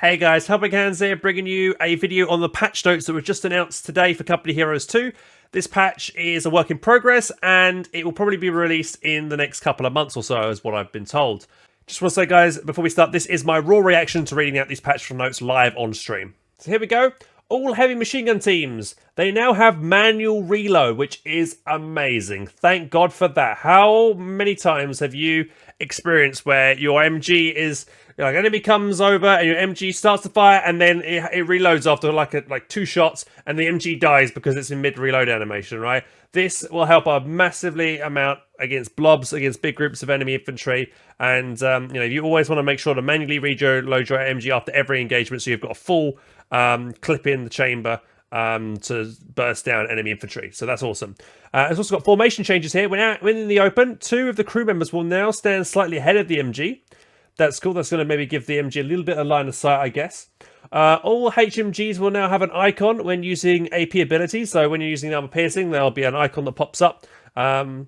Hey guys, HelpingHans here, bringing you a video on the patch notes that were just announced today for Company Heroes 2. This patch is a work in progress, and it will probably be released in the next couple of months or so, is what I've been told. Just want to say, guys, before we start, this is my raw reaction to reading out these patch notes live on stream. So here we go. All heavy machine gun teams, they now have manual reload, which is amazing. Thank God for that. How many times have you experienced where your MG is... Like, enemy comes over and your MG starts to fire, and then it reloads after like 2 shots, and the MG dies because it's in mid-reload animation, right? This will help a massively amount against blobs, against big groups of enemy infantry, and you always want to make sure to manually reload your MG after every engagement, so you've got a full clip in the chamber to burst down enemy infantry. So that's awesome. It's also got formation changes here. We're in the open. 2 of the crew members will now stand slightly ahead of the MG. That's cool. That's going to maybe give the MG a little bit of line of sight, I guess. All HMGs will now have an icon when using AP abilities. So when you're using armor piercing, there'll be an icon that pops up. We'll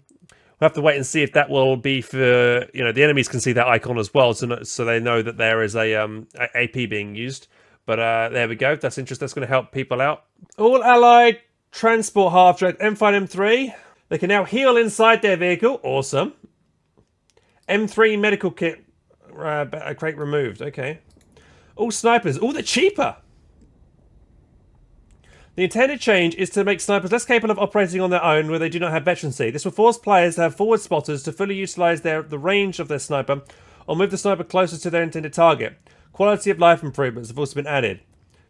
have to wait and see if that will be for, the enemies can see that icon as well, so they know that there is a AP being used. But there we go. That's interesting. That's going to help people out. All allied transport half-track M5 M3. They can now heal inside their vehicle. Awesome. M3 medical kit. A crate removed. Okay. All snipers. Oh, they're cheaper. The intended change is to make snipers less capable of operating on their own where they do not have veterancy. This will force players to have forward spotters to fully utilise the range of their sniper or move the sniper closer to their intended target. Quality of life improvements have also been added.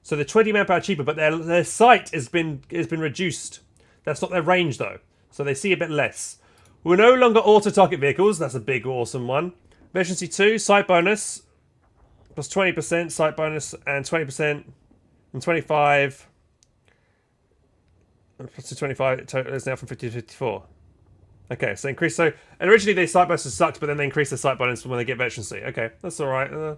So they're 20 manpower cheaper, but their sight has been reduced. That's not their range though. So they see a bit less. We're no longer auto-target vehicles. That's a big, awesome one. Veterancy 2, sight bonus, plus 20% sight bonus, and 20%, and 25, plus 25, total is now from 50 to 54. Okay, so increase, so, and originally their sight bonuses sucked, but then they increase their sight bonus when they get veterancy. Okay, that's alright.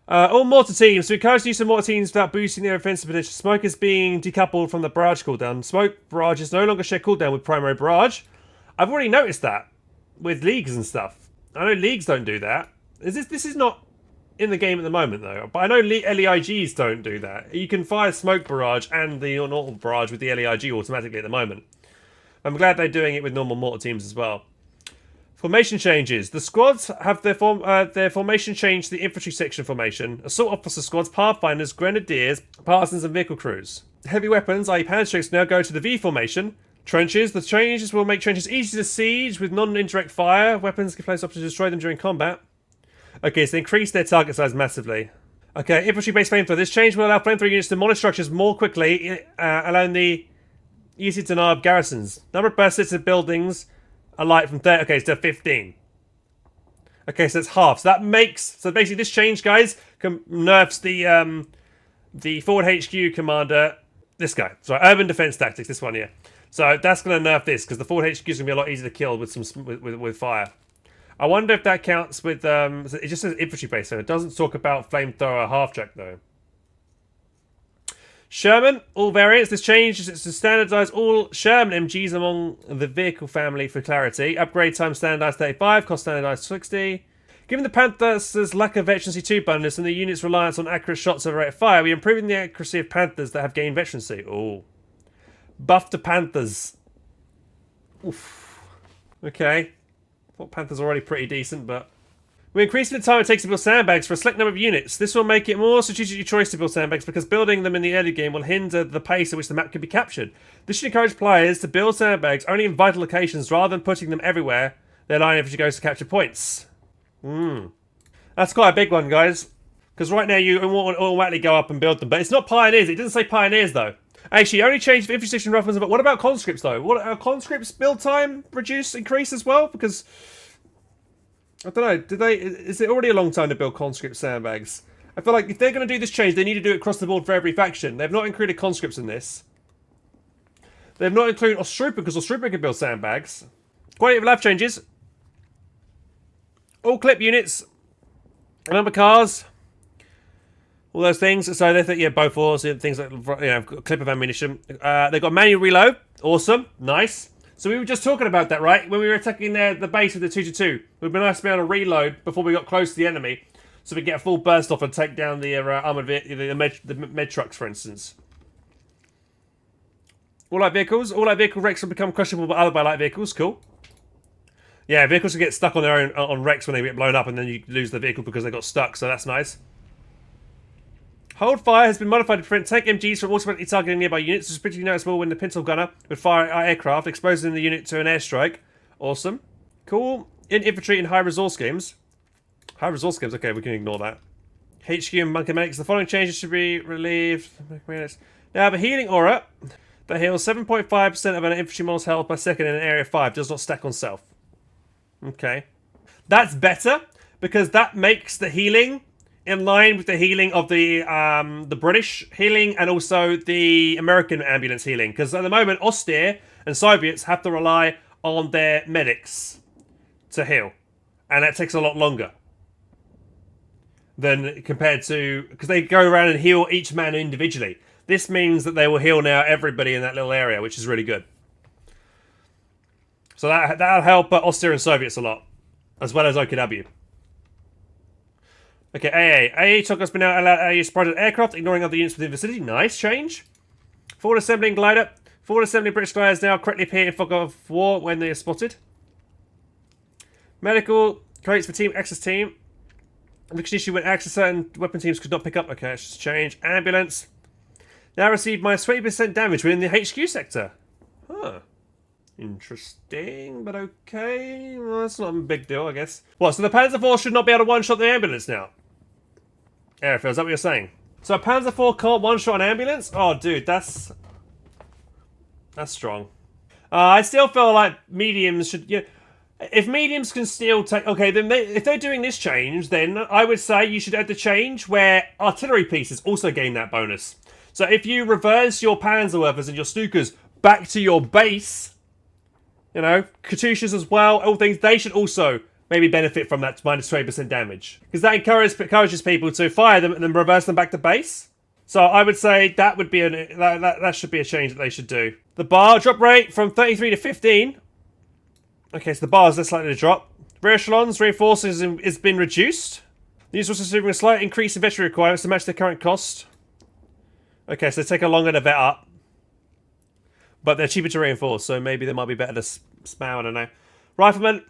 All mortar teams, we encourage the use of mortar teams without boosting their offensive potential. Smoke is being decoupled from the barrage cooldown. Smoke barrages no longer share cooldown with primary barrage. I've already noticed that with leagues and stuff. I know leagues don't do that. This is not in the game at the moment, though. But I know LEIGs don't do that. You can fire smoke barrage and the normal barrage with the LEIG automatically at the moment. I'm glad they're doing it with normal mortar teams as well. Formation changes. The squads have their formation changed to the infantry section formation. Assault officer squads, pathfinders, grenadiers, partisans, and vehicle crews. Heavy weapons, i.e. panic now go to the V formation. Trenches. The changes will make trenches easy to siege with non-indirect fire. Weapons can place options to destroy them during combat. Okay, so they increase their target size massively. Okay, infantry-based flamethrower. This change will allow flamethrower units to demolish structures more quickly, allowing the easy to narb garrisons. Number of bursts of buildings alight from 30. Okay, so 15. Okay, so it's half. So that makes... So basically this change, guys, nerfs the forward HQ commander... This guy. Sorry, Urban Defense Tactics, this one here. So that's going to nerf this, because the forward HQ is going to be a lot easier to kill with with fire. I wonder if that counts with... it just says infantry base, so it doesn't talk about flamethrower half-track, though. Sherman, all variants. This change is to standardise all Sherman MGs among the vehicle family for clarity. Upgrade time standardised 35, cost standardised 60. Given the Panthers' lack of veterancy 2 bonus and the unit's reliance on accurate shots over rate of fire, we're improving the accuracy of Panthers that have gained veterancy. Ooh. Buff to Panthers. Oof. Okay. I thought Panthers are already pretty decent, but... We're increasing the time it takes to build sandbags for a select number of units. This will make it more strategically choice to build sandbags because building them in the early game will hinder the pace at which the map can be captured. This should encourage players to build sandbags only in vital locations rather than putting them everywhere their line infantry goes to capture points. That's quite a big one, guys. Because right now you automatically go up and build them. But it's not pioneers. It doesn't say pioneers, though. Actually, only changed for infantry section rifles, but what about conscripts though? What are conscripts build time increase as well? Because I don't know, is it already a long time to build conscript sandbags? I feel like if they're going to do this change, they need to do it across the board for every faction. They've not included conscripts in this. They've not included Ostrupa because Ostrupa can build sandbags. Quality of life changes. All clip units, number cars. All those things. So they think, yeah, both wars, things like, clip of ammunition. They've got manual reload. Awesome. Nice. So we were just talking about that, right? When we were attacking the base with the 2-2. It would be nice to be able to reload before we got close to the enemy. So we get a full burst off and take down the armoured the med trucks, for instance. All light vehicles. All light vehicle wrecks will become crushable by light vehicles. Cool. Yeah, vehicles will get stuck on their own on wrecks when they get blown up, and then you lose the vehicle because they got stuck. So that's nice. Hold fire has been modified to prevent tank MGs from automatically targeting nearby units. This is pretty noticeable when the pintle gunner would fire at aircraft, exposing the unit to an airstrike. Awesome. Cool. In infantry and high resource games. High resource games. Okay, we can ignore that. HQ and bunker medics. The following changes should be relieved. Now, the healing aura that heals 7.5% of an infantry model's health per second in an area 5 does not stack on self. Okay. That's better, because that makes the healing in line with the healing of the British healing and also the American ambulance healing. Because at the moment, Austere and Soviets have to rely on their medics to heal. And that takes a lot longer than compared to... Because they go around and heal each man individually. This means that they will heal now everybody in that little area, which is really good. So that'll help Austere and Soviets a lot. As well as OKW. Okay, AA took us, but now allowed AA spotted aircraft, ignoring other units within the vicinity. Nice change. Forward assembling glider. Forward assembling British gliders now correctly appear in fog of war when they are spotted. Medical creates for team access team. Which issue when access certain weapon teams could not pick up. Okay, let's just change. Ambulance. Now received minus 20% damage within the HQ sector. Huh. Interesting, but okay. Well, that's not a big deal, I guess. What, so the Panzer IV should not be able to one-shot the ambulance now? Airfield, is that what you're saying? So a Panzer IV can't one-shot an ambulance? Oh, dude, that's strong. I still feel like mediums should... Yeah, if mediums can still take... Okay, then if they're doing this change, then I would say you should add the change where artillery pieces also gain that bonus. So if you reverse your Panzerwerfers and your Stukas back to your base... You know, Katyushas as well, all things, they should also maybe benefit from that minus 20% damage. Because that encourages people to fire them and then reverse them back to base. So I would say that would be that should be a change that they should do. The bar drop rate from 33 to 15. Okay, so the bar is less likely to drop. Rear echelons, reinforcing has been reduced. These also receiving a slight increase in veterinary requirements to match their current cost. Okay, so they take a longer to vet up. But they're cheaper to reinforce, so maybe they might be better to spam, I don't know. Rifleman.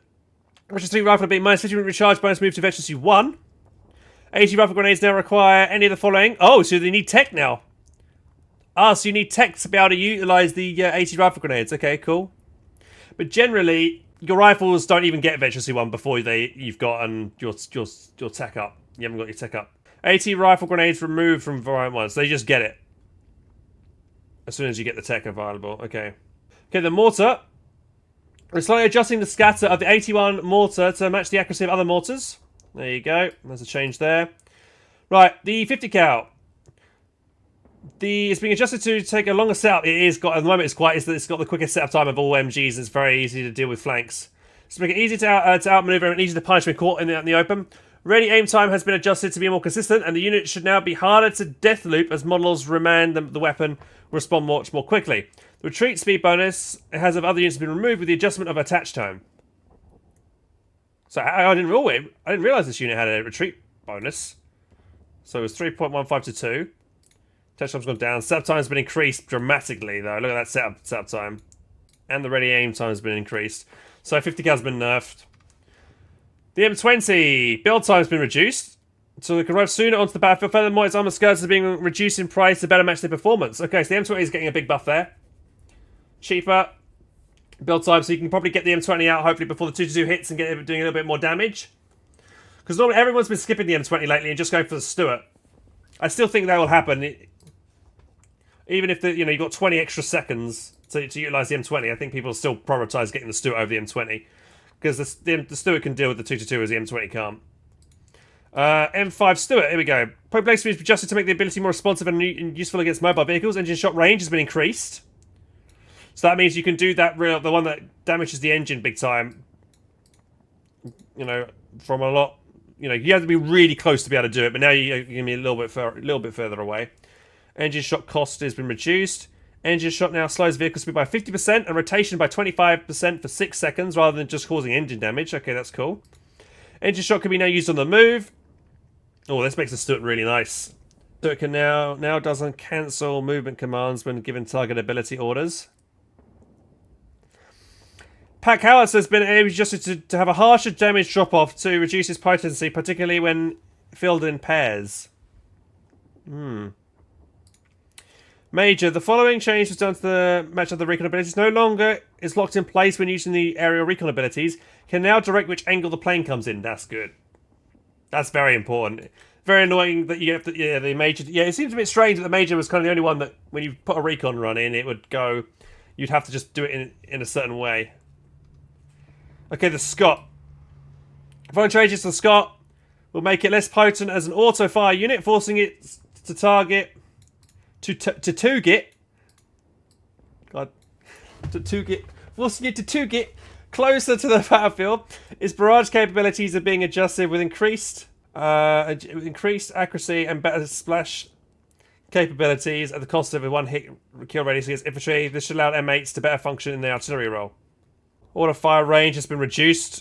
Russian 3 rifle being minus 50 recharge bonus move to veterancy 1. 80 rifle grenades now require any of the following. Oh, so they need tech now. Ah, so you need tech to be able to utilise the 80 rifle grenades. Okay, cool. But generally, your rifles don't even get veterancy 1 before you've gotten your tech up. You haven't got your tech up. 80 rifle grenades removed from variant 1, so they just get it. As soon as you get the tech available. Okay. Okay, the mortar. We're slightly adjusting the scatter of the 81 mortar to match the accuracy of other mortars. There you go. There's a change there. Right, the 50 cal. It's being adjusted to take a longer setup. It is got at the moment. It's got the quickest setup time of all MGs. It's very easy to deal with flanks. So make it easy to outmaneuver and easy to punish when caught in the open. Ready aim time has been adjusted to be more consistent, and the unit should now be harder to death loop as models remand the weapon respond much more quickly. The retreat speed bonus has of other units been removed with the adjustment of attach time. So I didn't realise this unit had a retreat bonus. So it was 3.15 to 2. Attach time's gone down. Setup time's been increased dramatically though. Look at that setup time. And the ready aim time has been increased. So 50 cal's been nerfed. The M20 build time has been reduced, so they can arrive sooner onto the battlefield. Furthermore, its armor skirts are being reduced in price to better match their performance. Okay, so the M20 is getting a big buff there. Cheaper build time, so you can probably get the M20 out hopefully before the 2-2 hits and get it doing a little bit more damage. Because normally everyone's been skipping the M20 lately and just going for the Stewart. I still think that will happen, even if you've got 20 extra seconds to utilise the M20. I think people will still prioritise getting the Stewart over the M20. Because the Stewart can deal with the 2-2 as the M20 can't. M5 Stewart, here we go. Point blank speed is adjusted to make the ability more responsive and useful against mobile vehicles. Engine shot range has been increased. So that means you can do the one that damages the engine big time. From a lot. You have to be really close to be able to do it, but now you're going to be a little bit further away. Engine shot cost has been reduced. Engine shot now slows vehicle speed by 50% and rotation by 25% for 6 seconds rather than just causing engine damage. Okay, that's cool. Engine shot can be now used on the move. Oh, this makes the Stewart really nice. Stewart can now doesn't cancel movement commands when given target ability orders. Pack Howitz has been adjusted to have a harsher damage drop-off to reduce its potency, particularly when filled in pairs. Major, the following change was done to the match of the recon abilities. No longer is locked in place when using the aerial recon abilities. Can now direct which angle the plane comes in. That's good. That's very important. Very annoying that you have the major. Yeah, it seems a bit strange that the major was kind of the only one that when you put a recon run in, it would go. You'd have to just do it in a certain way. Okay, the Scott. Following changes to the Scott will make it less potent as an auto fire unit, forcing it to target. To get forcing it to get closer to the battlefield. Its barrage capabilities are being adjusted with increased accuracy and better splash capabilities at the cost of a one-hit kill radius against infantry. This should allow M8s to better function in the artillery role. Auto fire range has been reduced.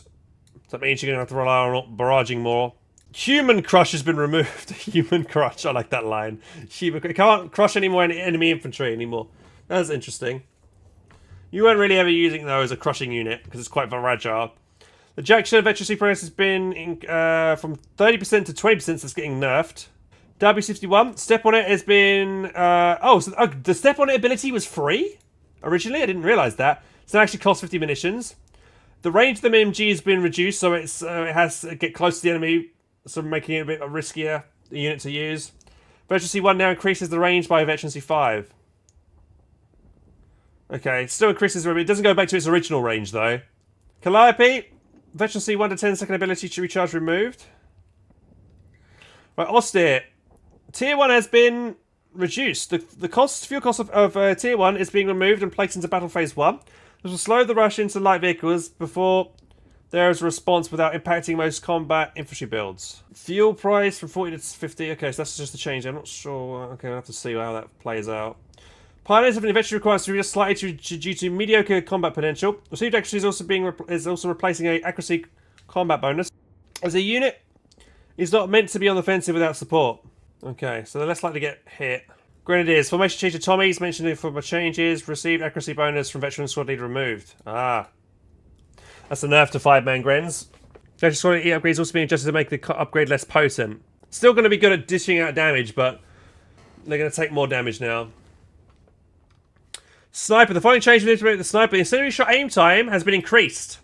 So that means you're going to have to rely on barraging more. Human crush has been removed. Human crush, I like that line. You can't crush any more enemy infantry anymore. That's interesting. You weren't really ever using those as a crushing unit because it's quite fragile. The ejection of veterancy progress has been from 30% to 20%, so it's getting nerfed. W61, step on it has been... the step on it ability was free? Originally, I didn't realise that. So it actually costs 50 munitions. The range of the MG has been reduced, so it has to get close to the enemy, so making it a bit riskier unit to use. Veterancy 1 now increases the range by Veterancy 5. Okay, still increases the range. It doesn't go back to its original range, though. Calliope, Veterancy 1 to 10-second ability to recharge removed. Right, Austere. Tier 1 has been reduced. The fuel cost of Tier 1 is being removed and placed into Battle Phase 1. This will slow the rush into light vehicles before there is a response without impacting most combat infantry builds. Fuel price from 40 to 50. Okay, so that's just a change. I'm not sure. Okay, I'll have to see how that plays out. Pilots have been eventually required to readjust slightly due to mediocre combat potential. Received accuracy is also replacing a accuracy combat bonus. As a unit, is not meant to be on the offensive without support. Okay, so they're less likely to get hit. Grenadiers. Formation change to Tommies. Mentioned for my changes. Received accuracy bonus from veteran squad leader removed. Ah. That's a nerf to 5-man Grens. Veteran squad leader upgrades also being adjusted to make the upgrade less potent. Still going to be good at dishing out damage, but they're going to take more damage now. Sniper. The following change to the sniper. The incendiary shot aim time has been increased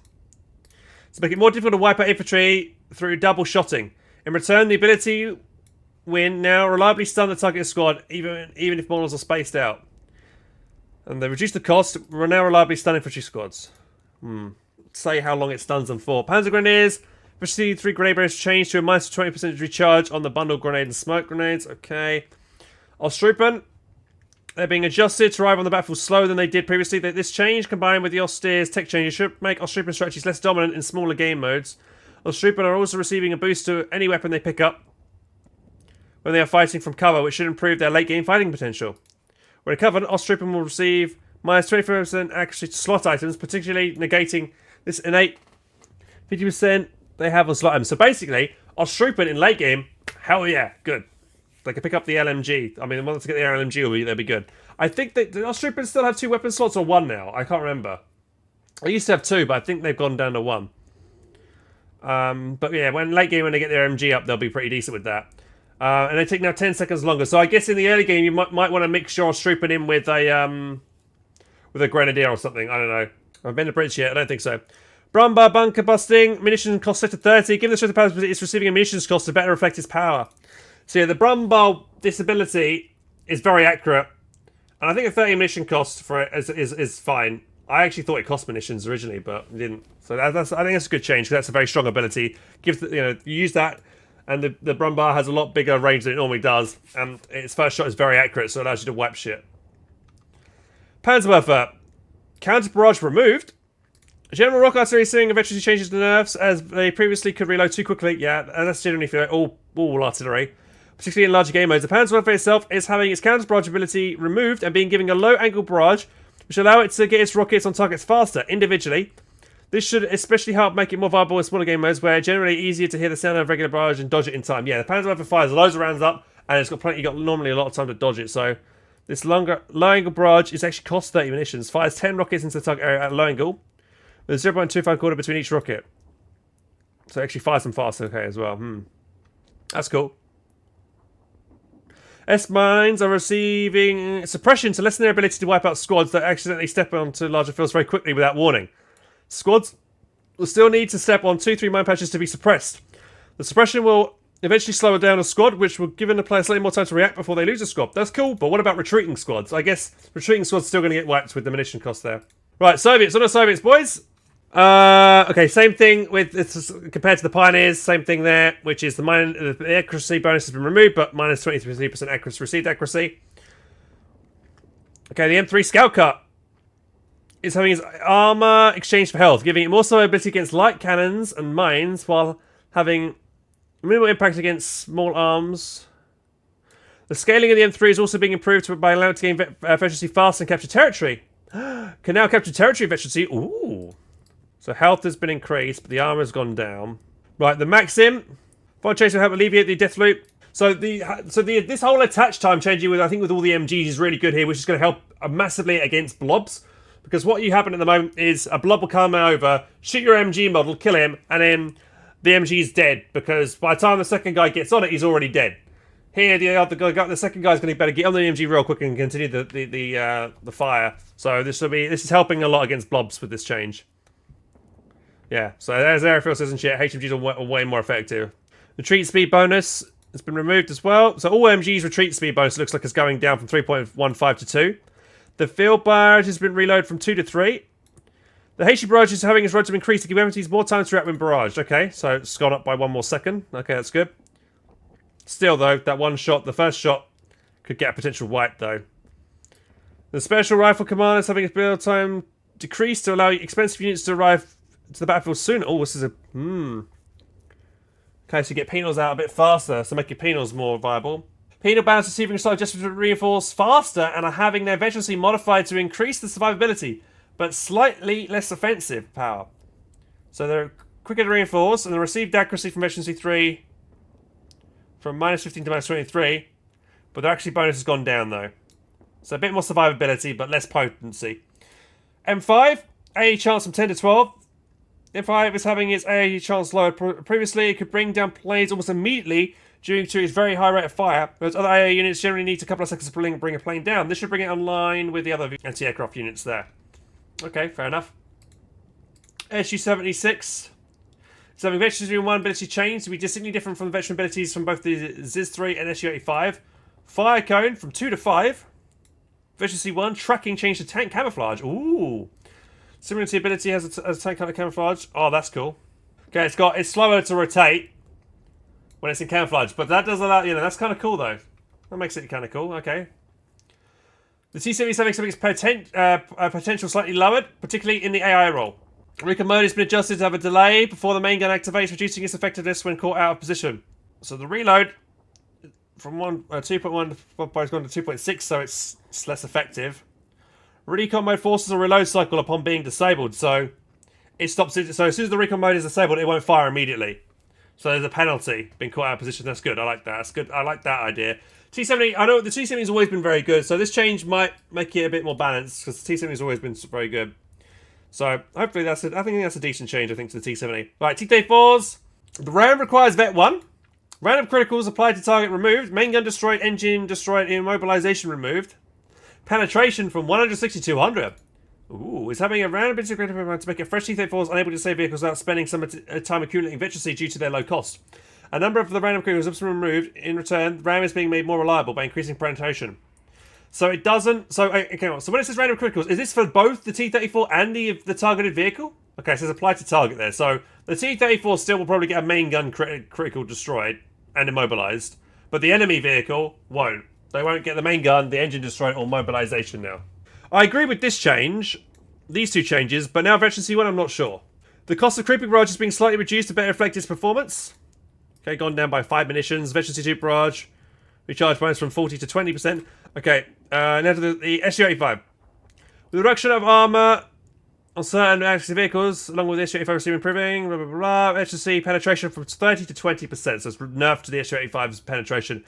to make it more difficult to wipe out infantry through double shotting. In return, the ability win now reliably stun the target squad, even if models are spaced out. And they reduce the cost. We're now reliably stun infantry squads. Say how long it stuns them for. Panzer Grenadiers. Efficiency 3 grenade barrels change to a minus 20% recharge on the bundle grenade and smoke grenades. Okay. Ostrupen. They're being adjusted to arrive on the battlefield slower than they did previously. This change, combined with the Austere's tech changes, should make Ostrupen strategies less dominant in smaller game modes. Ostrupen are also receiving a boost to any weapon they pick up when they are fighting from cover, which should improve their late-game fighting potential. When covered, Ostrupen will receive minus 25% accuracy to slot items, particularly negating this innate 50% they have on slot items. So basically, Ostrupen in late game, hell yeah, good. They can pick up the LMG. I mean, once they get the LMG, they'll be good. I think that Ostrupen still have 2 weapon slots or 1 now. I can't remember. I used to have 2, but I think they've gone down to 1. But yeah, when late game, when they get their MG up, they'll be pretty decent with that. And they take now 10 seconds longer. So I guess in the early game, you might want to mix your Ostrupen in with a Grenadier or something. I don't know. I've been to bridge yet. I don't think so. Brumbaugh bunker busting. Munitions cost set to 30. Given the strength of power, it's receiving a munitions cost to better reflect its power. So yeah, the Brumbaugh disability is very accurate. And I think a 30 munition cost for it is fine. I actually thought it cost munitions originally, but it didn't. So I think that's a good change, because that's a very strong ability. Gives you use that, and the Brumbaugh has a lot bigger range than it normally does, and its first shot is very accurate, so it allows you to wipe shit. Panzerwerfer. Counter barrage removed. General rock artillery seeing eventually changes the nerfs, as they previously could reload too quickly. Yeah, and that's generally for all artillery, particularly in larger game modes. The Panzerwerfer itself is having its counter barrage ability removed and being given a low angle barrage, which allow it to get its rockets on targets faster individually. This should especially help make it more viable in smaller game modes where it's generally easier to hear the sound of regular barrage and dodge it in time. Yeah, the Panzer Rifle fires loads of rounds up, and it's got plenty. You got normally a lot of time to dodge it. So this low angle barrage is actually costs 30 munitions. Fires 10 rockets into the target area at a low angle with a 0.25 quarter between each rocket. So it actually fires them fast. Okay, as well. That's cool. S-mines are receiving suppression to lessen their ability to wipe out squads that accidentally step onto larger fields very quickly without warning. Squads will still need to step on 2-3 mine patches to be suppressed. The suppression will eventually slow down a squad, which will give the player slightly more time to react before they lose a squad. That's cool, but what about retreating squads? I guess retreating squads still going to get wiped with the munition cost there. Right, Soviets. On the Soviets, boys. Okay, same thing with this compared to the Pioneers. Same thing there, which is the accuracy bonus has been removed, but minus 23% accuracy received accuracy. Okay, the M3 Scout Cut is having its armor exchanged for health, giving it more survivability against light cannons and mines, while having minimal impact against small arms. The scaling of the M3 is also being improved by allowing it to gain efficiency fast and capture territory. Can now capture territory efficiency. Ooh. So health has been increased, but the armor has gone down. Right, the Maxim. Fire chase will help alleviate the death loop. So this whole attach time changing with all the MGs is really good here, which is going to help massively against blobs. Because what you happen at the moment is a blob will come over, shoot your MG model, kill him, and then the MG is dead. Because by the time the second guy gets on it, he's already dead. Here, the second guy's going to better get on the MG real quick and continue the fire. So this is helping a lot against blobs with this change. Yeah, so as airfield says in chat, HMGs are way more effective. Retreat speed bonus has been removed as well. So all MGs retreat speed bonus looks like it's going down from 3.15 to 2. The field barrage has been reloaded from 2 to 3. The HE barrage is having its rotor increased to give MGs more time to react when barraged. Okay, so it's gone up by 1 more second. Okay, that's good. Still though, that one shot, the first shot, could get a potential wipe though. The special rifle commander is having its build time decreased to allow expensive units to arrive to the battlefield sooner. Oh, this is a... Okay, so you get penals out a bit faster, so make your penals more viable. Penal balance receiving slightly just to reinforce faster and are having their veterancy modified to increase the survivability, but slightly less offensive power. So they're quicker to reinforce, and the received accuracy from veterancy 3 from minus 15 to minus 23, but their actually bonus has gone down though. So a bit more survivability, but less potency. M5, A chance from 10 to 12. M5 is having its A chance lowered. Previously, it could bring down planes almost immediately due to its very high rate of fire, whereas other AA units generally need a couple of seconds to bring a plane down. This should bring it online with the other anti-aircraft units there. Okay, fair enough. SU-76. So having veterancy 1 ability change to be distinctly different from the veteran abilities from both the ZIS-3 and SU-85. Fire cone from 2 to 5. Veterancy 1, tracking change to tank camouflage. Ooh. Similar to the ability has a tank kind of camouflage. Oh, that's cool. Okay, it's slower to rotate when it's in camouflage, but that does allow, that's kind of cool though. That makes it kind of cool. Okay. The T-77's potential slightly lowered, particularly in the AI role. Recon mode has been adjusted to have a delay before the main gun activates, reducing its effectiveness when caught out of position. So the reload from 2.1 has gone to 2.6, so it's less effective. Recon mode forces a reload cycle upon being disabled, so it stops it. So as soon as the recon mode is disabled, it won't fire immediately. So there's a penalty being caught out of position. That's good. I like that. That's good. I like that idea. T-70. I know the T-70 has always been very good, so this change might make it a bit more balanced because the T-70 has always been very good. So hopefully I think that's a decent change. I think to the T-70. Right, T-34s. The RAM requires Vet 1. Random criticals applied to target removed. Main gun destroyed. Engine destroyed. Immobilization removed. Penetration from 160 to 200. Ooh, is having a random bit of to make it fresh T-34s unable to save vehicles without spending some time accumulating veterancy due to their low cost. A number of the random criticals have been removed. In return, the RAM is being made more reliable by increasing penetration. So it doesn't... So, okay, so when it says random criticals, is this for both the T-34 and the targeted vehicle? Okay, so it's applied to target there. So the T-34 still will probably get a main gun critical destroyed and immobilized, but the enemy vehicle won't. They won't get the main gun, the engine destroyed, or mobilization now. I agree with this change, these two changes, but now veterancy 1, I'm not sure. The cost of creeping barrage is being slightly reduced to better reflect its performance. Okay, gone down by 5 munitions. Veterancy 2 barrage, recharge bonus from 40 to 20%. Okay, now to the SU-85. With the reduction of armor On certain active vehicles, along with the SU-85 receiving improving, blah, blah, blah, HSC penetration from 30 to 20%, so it's nerfed to the SU-85's penetration.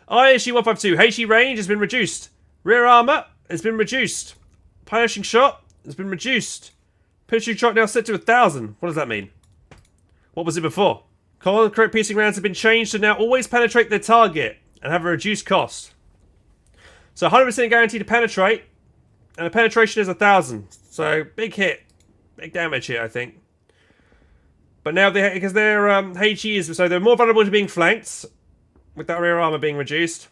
ISU-152, HE range has been reduced. Rear armor has been reduced. Punishing shot has been reduced. Punishing shot now set to 1,000. What does that mean? What was it before? Concrete piercing rounds have been changed to now always penetrate their target and have a reduced cost. So 100% guaranteed to penetrate, and the penetration is 1,000. So big hit, big damage here, I think. But now because their HE is so they're more vulnerable to being flanked, with that rear armor being reduced,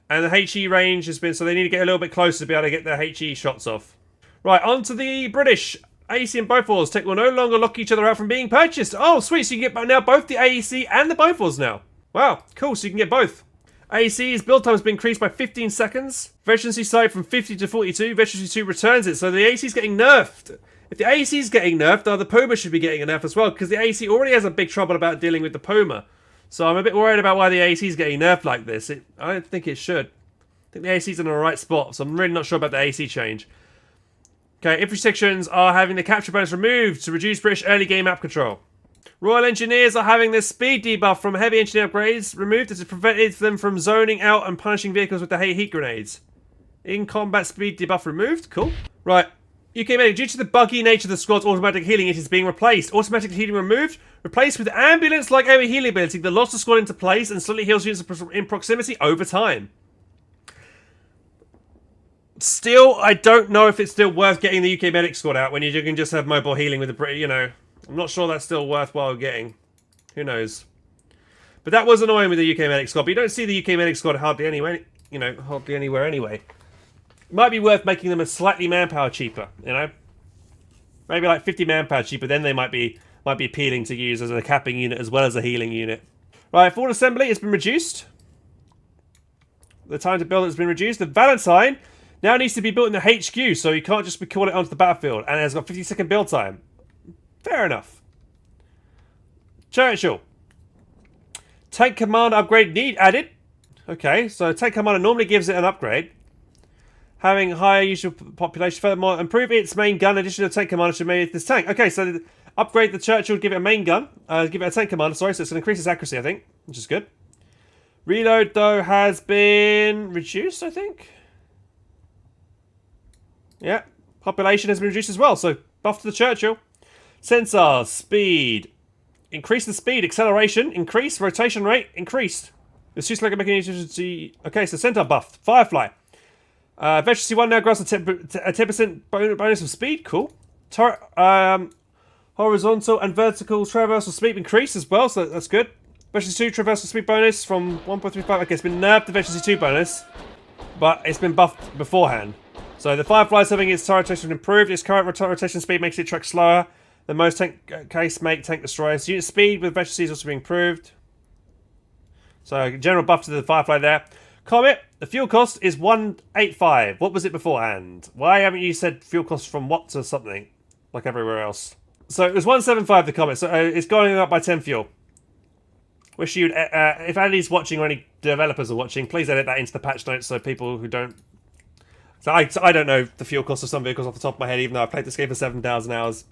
and the HE range has been so they need to get a little bit closer to be able to get their HE shots off. Right, on to the British. AEC and Bofors tech will no longer lock each other out from being purchased. Oh, sweet! So you can get now both the AEC and the Bofors now. Wow, cool! So you can get both. AEC's build time has been increased by 15 seconds. Veterancy side from 50 to 42. Veterancy 2 returns it. So the AEC's getting nerfed. If the AEC's getting nerfed, the Puma should be getting a nerf as well, because the AEC already has a big trouble about dealing with the Puma. So I'm a bit worried about why the AEC's getting nerfed like this. I don't think it should. I think the AEC's in the right spot, so I'm really not sure about the AEC change. Okay, infantry sections are having the capture bonus removed to reduce British early game map control. Royal Engineers are having their speed debuff from heavy engineer upgrades removed as it prevented them from zoning out and punishing vehicles with the heat grenades. In combat speed debuff removed. Cool. Right. UK Medic. Due to the buggy nature of the squad's automatic healing, it is being replaced. Automatic healing removed. Replaced with ambulance-like area healing ability that locks the squad into place and slowly heals units in proximity over time. Still, I don't know if it's still worth getting the UK Medic squad out when you can just have mobile healing with the British, you know. I'm not sure that's still worthwhile getting. Who knows? But that was annoying with the UK Medic squad. But you don't see the UK Medic squad hardly anywhere, hardly anywhere anyway. It might be worth making them a slightly manpower cheaper, you know? Maybe like 50 manpower cheaper, then they might be appealing to use as a capping unit as well as a healing unit. Right, forward assembly has been reduced. The time to build has been reduced. The Valentine now needs to be built in the HQ, so you can't just call it onto the battlefield, and it has got 50-second build time. Fair enough. Churchill. Tank commander upgrade need added. Okay, so tank commander normally gives it an upgrade. Having higher usual population, furthermore, improve its main gun. Additional tank commander should make this tank. Okay, so upgrade the Churchill, give it a main gun. Give it a tank commander, sorry, so it's going to increase its accuracy, I think, which is good. Reload, though, has been reduced, I think. Yeah, population has been reduced as well, so buff to the Churchill. Sensors, speed. Increase the speed, acceleration, increase, rotation rate, increased. It's just like a mechanism. Okay, so centaur buffed. Firefly. Veterancy 1 now grants a 10% bonus of speed. Cool. Horizontal and vertical traversal speed increased as well, so that's good. Veterancy 2 traversal speed bonus from 1.35. Okay, it's been nerfed the Veterancy 2 bonus, but it's been buffed beforehand. So the Firefly is having its turret rotation improved. Its current rotation speed makes it track slower than most case make tank destroyers. Unit speed with Veterancy is also being improved. So general buff to the Firefly there. Comet, the fuel cost is 185. What was it beforehand? Why haven't you said fuel cost from what to something? Like everywhere else. So it was 175 the Comet, so it's going up by 10 fuel. Wish you'd, if Andy's watching or any developers are watching, please edit that into the patch notes so people who don't... So I don't know the fuel cost of some vehicles off the top of my head, even though I've played this game for 7,000 hours.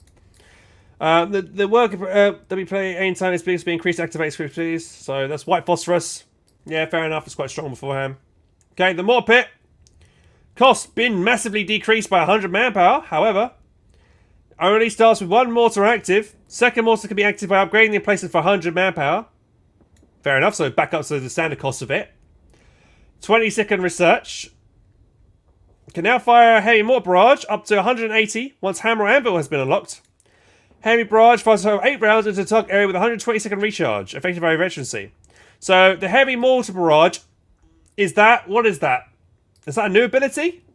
The work that we play anytime is being increased to activate script, please. So that's white phosphorus. Yeah, fair enough. It's quite strong beforehand. Okay, the Mortar Pit. Cost been massively decreased by 100 manpower. However, only starts with one mortar active. Second mortar can be active by upgrading the emplacement for 100 manpower. Fair enough. So back up to the standard cost of it. 20-second research. Can now fire a heavy mortar barrage up to 180 once hammer or anvil has been unlocked. Heavy barrage fires 8 rounds into the target area with 120-second recharge, effective by veterancy. So the heavy mortar barrage, is that, what is that? Is that a new ability?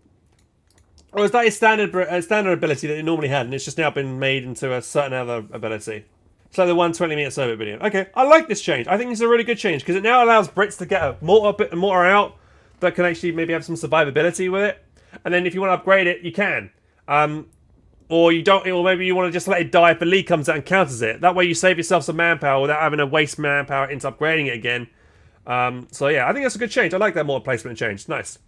Or is that a standard ability that it normally had and it's just now been made into a certain other ability? So the 120-meter survey video. Okay, I like this change. I think it's a really good change because it now allows Brits to get a mortar out that can actually maybe have some survivability with it. And then if you want to upgrade it, you can. Or you don't, or maybe you want to just let it die if the lead comes out and counters it. That way you save yourself some manpower without having to waste manpower into upgrading it again. So yeah, I think that's a good change. I like that mortar placement change. Nice.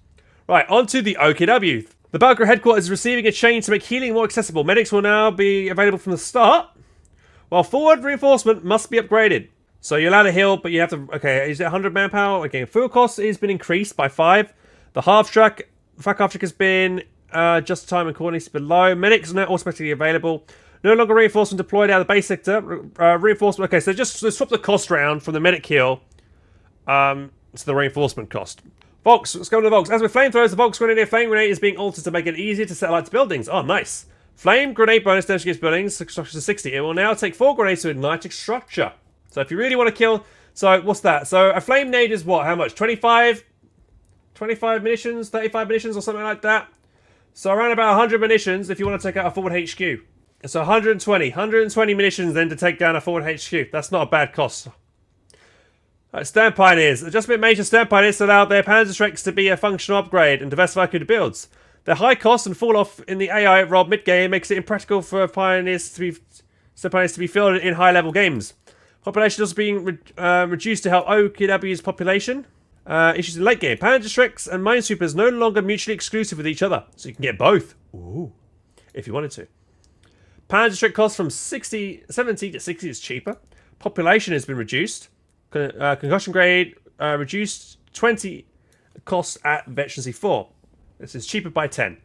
Right, on to the OKW. The Battlegroup headquarters is receiving a change to make healing more accessible. Medics will now be available from the start, while forward reinforcement must be upgraded. So you're allowed to heal, but you have to... Okay, is it 100 manpower? Okay, fuel cost has been increased by 5. The half-track has been just time and coordinates below. Medics are now automatically available. No longer reinforcement deployed out of the base sector. Reinforcement... Okay, so just swap the cost round from the medic heal to the reinforcement cost. Volks, let's go to the Volks. As with flamethrowers, the Volks grenadier flame grenade is being altered to make it easier to set alight to buildings. Oh, nice. Flame grenade bonus damage against buildings, structure to 60. It will now take 4 grenades to ignite a structure. So if you really want to kill... So, what's that? So, a flame nade is what? How much? 25? 25 munitions? 35 munitions or something like that? So, around about 100 munitions if you want to take out a forward HQ. So, 120. 120 munitions then to take down a forward HQ. That's not a bad cost. Right, Stand Pioneers. Adjustment major Stand Pioneers allow their Panzerschrecks to be a functional upgrade and diversify crew builds. Their high cost and fall off in the AI rob mid-game makes it impractical for Pioneers to be fielded in high-level games. Population also being reduced to help OKW's population. Issues in late game. Panzerschrecks and Minesweepers no longer mutually exclusive with each other, so you can get both. Ooh, if you wanted to. Panzerschreck costs from 70 to 60 is cheaper. Population has been reduced. Concussion grade reduced 20 costs at Veterancy 4. This is cheaper by 10.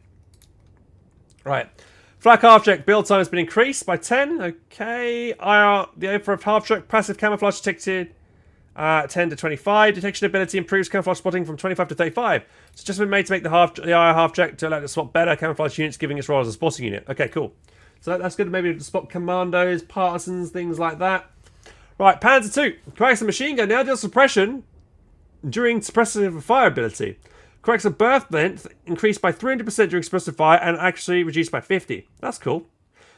Right. Flak half-track build time has been increased by 10. Okay. IR, the over of half-track passive camouflage detected 10 to 25. Detection ability improves camouflage spotting from 25 to 35. It's just been made to make the IR half-track to allow it to spot better camouflage units, giving its role as a spotting unit. Okay, cool. So that's good. Maybe to spot commandos, partisans, things like that. Right, Panzer 2. Corrects a machine gun now deals suppression during suppressive fire ability. Corrects a burst length increased by 300% during suppressive fire and actually reduced by 50. That's cool.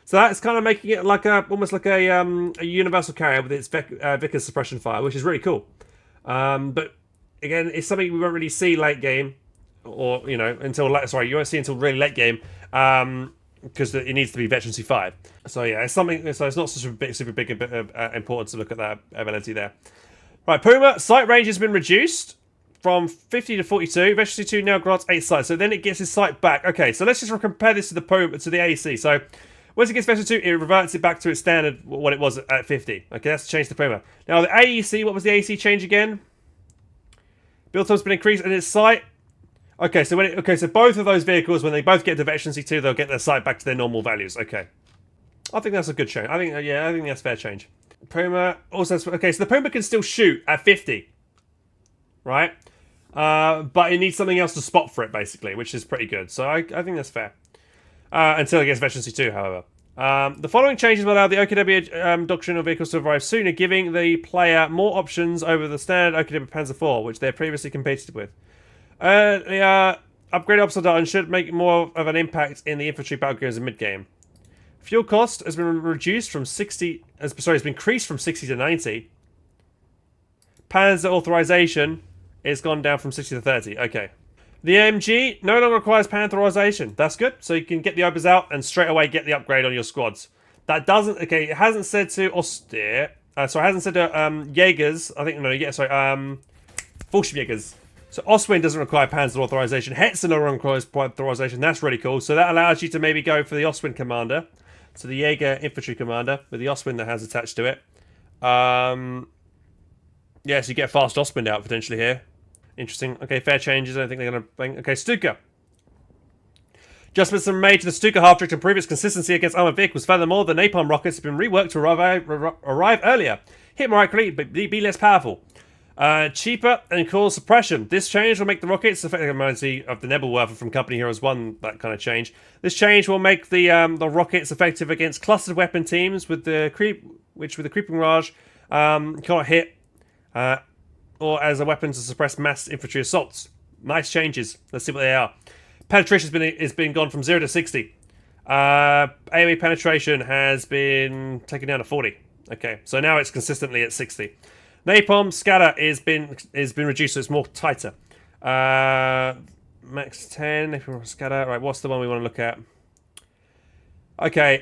So that's kind of making it like almost like a universal carrier with its Vickers suppression fire, which is really cool. But again, it's something we won't really see late game, or you won't see until really late game. Because it needs to be Veterancy 5. So yeah, it's something. So it's not such a super big importance to look at that ability there. Right, Puma sight range has been reduced from 50 to 42. Veterancy 2 now grants 8 sight, so then it gets his sight back. Okay, so let's just compare this to the Puma to the AC. So once it gets Veterancy 2, it reverts it back to its standard what it was at 50. Okay, that's changed the Puma. Now the AEC, what was the AC change again? Build time's been increased and its sight. Okay, so so both of those vehicles, when they both get to Veterancy 2, they'll get their sight back to their normal values. Okay, I think that's a good change. I think that's fair change. Puma also okay, so the Puma can still shoot at 50, right? But it needs something else to spot for it, basically, which is pretty good. So I think that's fair. Until it gets Veterancy 2, however. The following changes will allow the OKW doctrinal vehicles to arrive sooner, giving the player more options over the standard OKW Panzer IV, which they previously competed with. The upgraded Obsolete should make more of an impact in the infantry battlegrounds in mid-game. Fuel cost has been reduced from 60... has been increased from 60 to 90. Panzer authorization is gone down from 60 to 30. Okay. The AMG no longer requires Panther authorization. That's good. So you can get the Obers out and straight away get the upgrade on your squads. That doesn't... Okay, it hasn't said to Austere... it hasn't said to Jaegers. I think... No, yeah, sorry. Fallschirmjägers. So Ostwind doesn't require Panzer authorization. Hetzer no longer requires authorization. That's really cool. So that allows you to maybe go for the Ostwind commander. So the Jaeger infantry commander with the Ostwind that has attached to it. Yeah, so you get fast Ostwind out potentially here. Interesting. Okay, fair changes. I don't think they're going to bang. Okay, Stuka. Adjustments are made to the Stuka half-track to improve its consistency against armored vehicles. Furthermore, the Napalm rockets have been reworked to arrive earlier. Hit more accurately, but be less powerful. Cheaper and cause suppression. This change will make the rockets effective. Reminds me of the Nebelwerfer from Company Heroes 1, that kind of change. This change will make the rockets effective against clustered weapon teams with the creeping barrage cannot hit, or as a weapon to suppress mass infantry assaults. Nice changes. Let's see what they are. Penetration has been gone from 0 to 60. AoE penetration has been taken down to 40. Okay, so now it's consistently at 60. Napalm Scatter is been reduced, so it's more tighter. Max 10, Napalm Scatter. Right, what's the one we want to look at? Okay,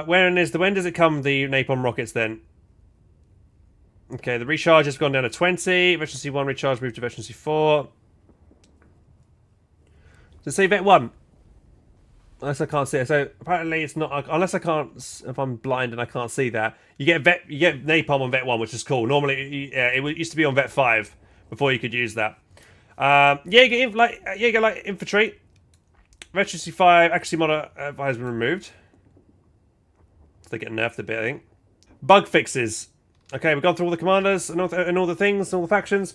when does it come, the Napalm rockets then? Okay, the recharge has gone down to 20. Veterancy 1 recharge moved to Veterancy 4. Does it say Vet 1? Unless I can't see it. So apparently it's not. Unless I can't. If I'm blind and I can't see that, you get napalm on vet 1, which is cool. Normally, yeah, it used to be on vet 5 before you could use that. Yeah, you get like infantry. Veterancy 5. Accuracy Mortar has been removed. So they get nerfed a bit, I think. Bug fixes. Okay, we've gone through all the commanders and all the things, and all the factions.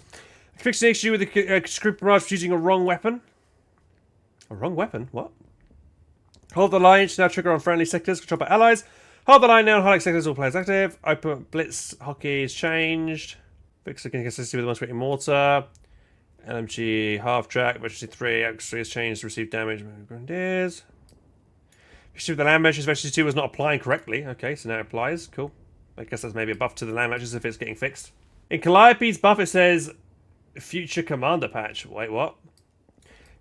Fixed an issue with the Script Barrage for using a wrong weapon. A wrong weapon? What? Hold the line should now trigger on friendly sectors controlled by allies. Hold the line now on highlight sectors, all players active. Open Blitz hockey is changed. Fix the consistency with the most rated Mortar. LMG half track, emergency 3, accuracy is changed to receive damage. Grenadiers. Issue with the land matches, emergency 2 was not applying correctly. Okay, so now it applies. Cool. I guess that's maybe a buff to the land matches if it's getting fixed. In Calliope's buff, it says future commander patch. Wait, what?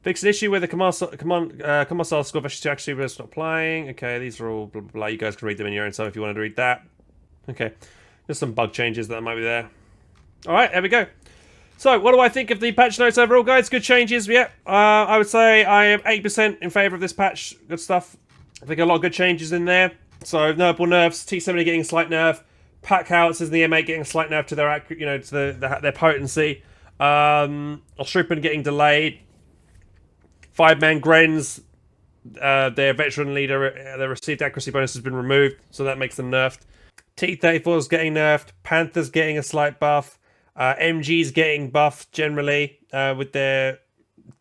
Fix an issue with the command style score versus 2 actually was not applying. Okay, these are all blah, blah, blah. You guys can read them in your own time if you wanted to read that. Okay. There's some bug changes that might be there. Alright, there we go. So, what do I think of the patch notes overall, guys? Good changes, yeah. I would say I am 8% in favour of this patch. Good stuff. I think a lot of good changes in there. So, nerfable nerfs, T70 getting a slight nerf, pack howitzers and the M8 getting a slight nerf to their their potency. Ostrupen getting delayed. 5-man Grens, their veteran leader, their received accuracy bonus has been removed, so that makes them nerfed. T-34 is getting nerfed. Panther's getting a slight buff. MG's getting buffed generally with their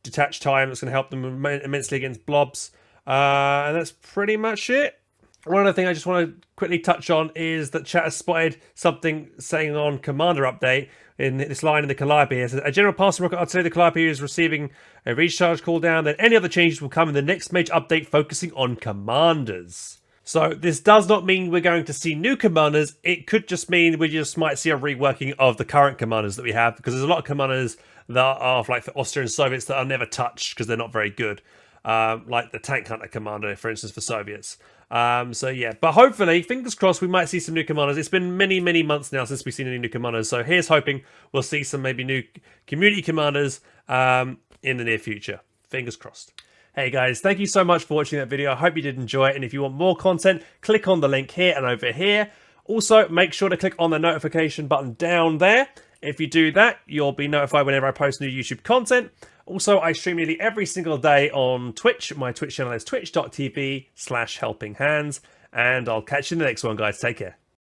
detached time. That's going to help them immensely against blobs. And that's pretty much it. One other thing I just want to quickly touch on is that chat has spotted something saying on Commander Update in this line in the Calliope. It says, a general passing rocket artillery, the Calliope is receiving a recharge cooldown. Then any other changes will come in the next major update focusing on commanders. So this does not mean we're going to see new commanders. It could just mean we just might see a reworking of the current commanders that we have, because there's a lot of commanders that are like the Austrian Soviets that are never touched because they're not very good. Like the Tank Hunter commander, for instance, for Soviets. So yeah, but hopefully, fingers crossed, we might see some new commanders. It's been many, many months now since we've seen any new commanders. So here's hoping we'll see some maybe new community commanders in the near future. Fingers crossed. Hey guys, thank you so much for watching that video. I hope you did enjoy it. And if you want more content, click on the link here and over here. Also, make sure to click on the notification button down there. If you do that, you'll be notified whenever I post new YouTube content. Also, I stream nearly every single day on Twitch. My Twitch channel is twitch.tv/HelpingHands. And I'll catch you in the next one, guys. Take care.